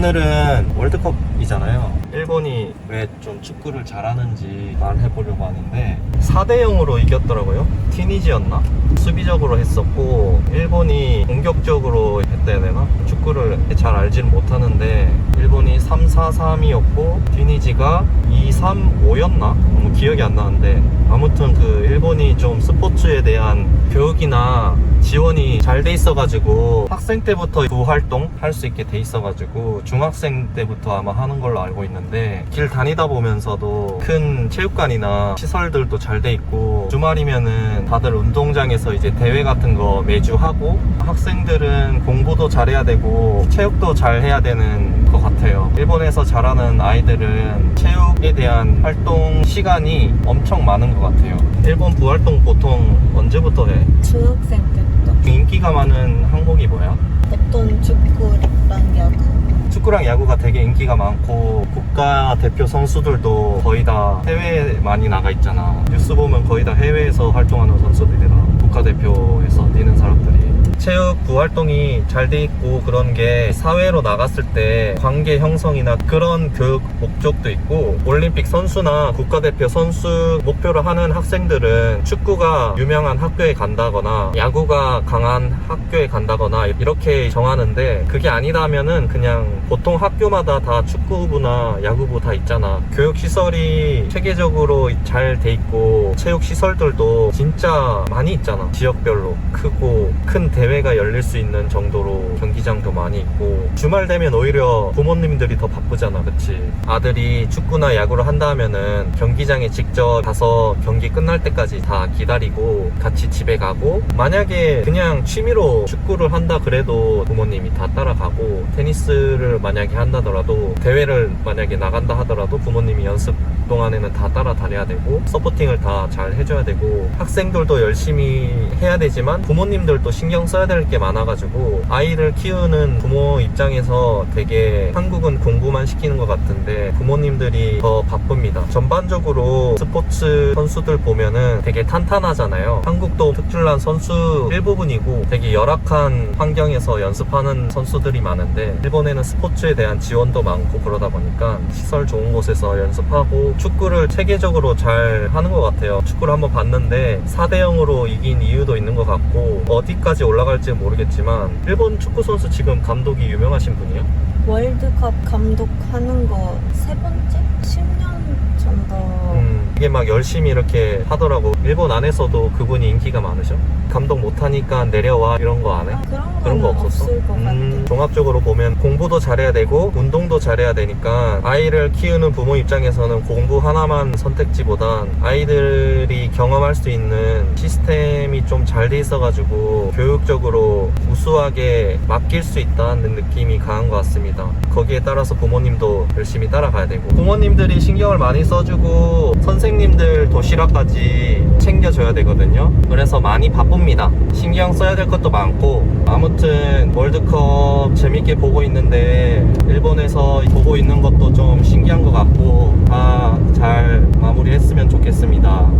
오늘은 월드컵이잖아요. 일본이 왜 좀 축구를 잘하는지 말해보려고 하는데 4대0으로 이겼더라고요. 티니지였나? 수비적으로 했었고 일본이 공격적으로 했다 해야 되나? 축구를 잘 알지는 못하는데 일본이 3-4-3이었고 티니지가 2-3-5였나? 기억이 안 나는데 아무튼 그 일본이 좀 스포츠에 대한 교육이나 지원이 잘 돼 있어가지고 학생 때부터 부활동 할 수 있게 돼 있어가지고 중학생 때부터 아마 하는 걸로 알고 있는데 길 다니다 보면서도 큰 체육관이나 시설들도 잘 돼 있고 주말이면은 다들 운동장에서 이제 대회 같은 거 매주 하고 학생들은 공부도 잘해야 되고 체육도 잘 해야 되는 것 같아요. 일본에서 자라는 아이들은 체육에 대한 활동 시간이 엄청 많은 것 같아요. 일본 부활동 보통 언제부터 해? 중학생 때부터. 인기가 많은 항목이 뭐야? 어떤 축구랑 야구. 축구랑 야구가 되게 인기가 많고 국가대표 선수들도 거의 다 해외에 많이 나가 있잖아. 뉴스 보면 거의 다 해외에서 활동하는 선수들이라 국가대표에서 뛰는 사람들이 체육 부활동이 잘 돼 있고 그런 게 사회로 나갔을 때 관계 형성이나 그런 교육 목적도 있고 올림픽 선수나 국가대표 선수 목표로 하는 학생들은 축구가 유명한 학교에 간다거나 야구가 강한 학교에 간다거나 이렇게 정하는데 그게 아니라면은 그냥 보통 학교마다 다 축구부나 야구부 다 있잖아. 교육시설이 체계적으로 잘 돼 있고 체육시설들도 진짜 많이 있잖아. 지역별로 크고 큰 대회가 열릴 수 있는 정도로 경기장도 많이 있고 주말 되면 오히려 부모님들이 더 바쁘잖아. 그치? 아들이 축구나 야구를 한다 하면은 경기장에 직접 가서 경기 끝날 때까지 다 기다리고 같이 집에 가고 만약에 그냥 취미로 축구를 한다 그래도 부모님이 다 따라가고 테니스를 만약에 한다더라도 대회를 만약에 나간다 하더라도 부모님이 연습 동안에는 다 따라다녀야 되고 서포팅을 다 잘 해줘야 되고 학생들도 열심히 해야 되지만 부모님들도 신경 써야 될 게 많아가지고 아이를 키우는 부모 입장에서 되게 한국은 공부만 시키는 것 같은데 부모님들이 더 바쁩니다. 전반적으로 스포츠 선수들 보면은 되게 탄탄하잖아요. 한국도 특출난 선수 일부분이고 되게 열악한 환경에서 연습하는 선수들이 많은데 일본에는 스포츠에 대한 지원도 많고 그러다 보니까 시설 좋은 곳에서 연습하고 축구를 체계적으로 잘 하는 것 같아요. 축구를 한번 봤는데 4대0으로 이긴 이유도 있는 것 같고 어디까지 올라갈지 모르겠지만 일본 축구 선수 지금 감독이 유명하신 분이에요? 월드컵 감독하는 거 3번째? 10년 정도. 이게 막 열심히 이렇게 하더라고. 일본 안에서도 그분이 인기가 많으셔? 감독 못하니까 내려와 이런 거 안 해? 그런 거 건 없었어? 없을 것 같아. 종합적으로 보면 공부도 잘해야 되고 운동도 잘해야 되니까 아이를 키우는 부모 입장에서는 공부 하나만 선택지보단 아이들이 경험할 수 있는 시스템이 좀 잘 돼 있어가지고 교육적으로 우수하게 맡길 수 있다는 느낌이 강한 것 같습니다. 거기에 따라서 부모님도 열심히 따라가야 되고 부모님들이 신경을 많이 써주고 선생님들 도시락까지 챙겨줘야 되거든요. 그래서 많이 바쁩니다. 신경 써야 될 것도 많고 아무튼 월드컵 재밌게 보고 있는데 일본에서 보고 있는 것도 좀 신기한 것 같고 잘 마무리했으면 좋겠습니다.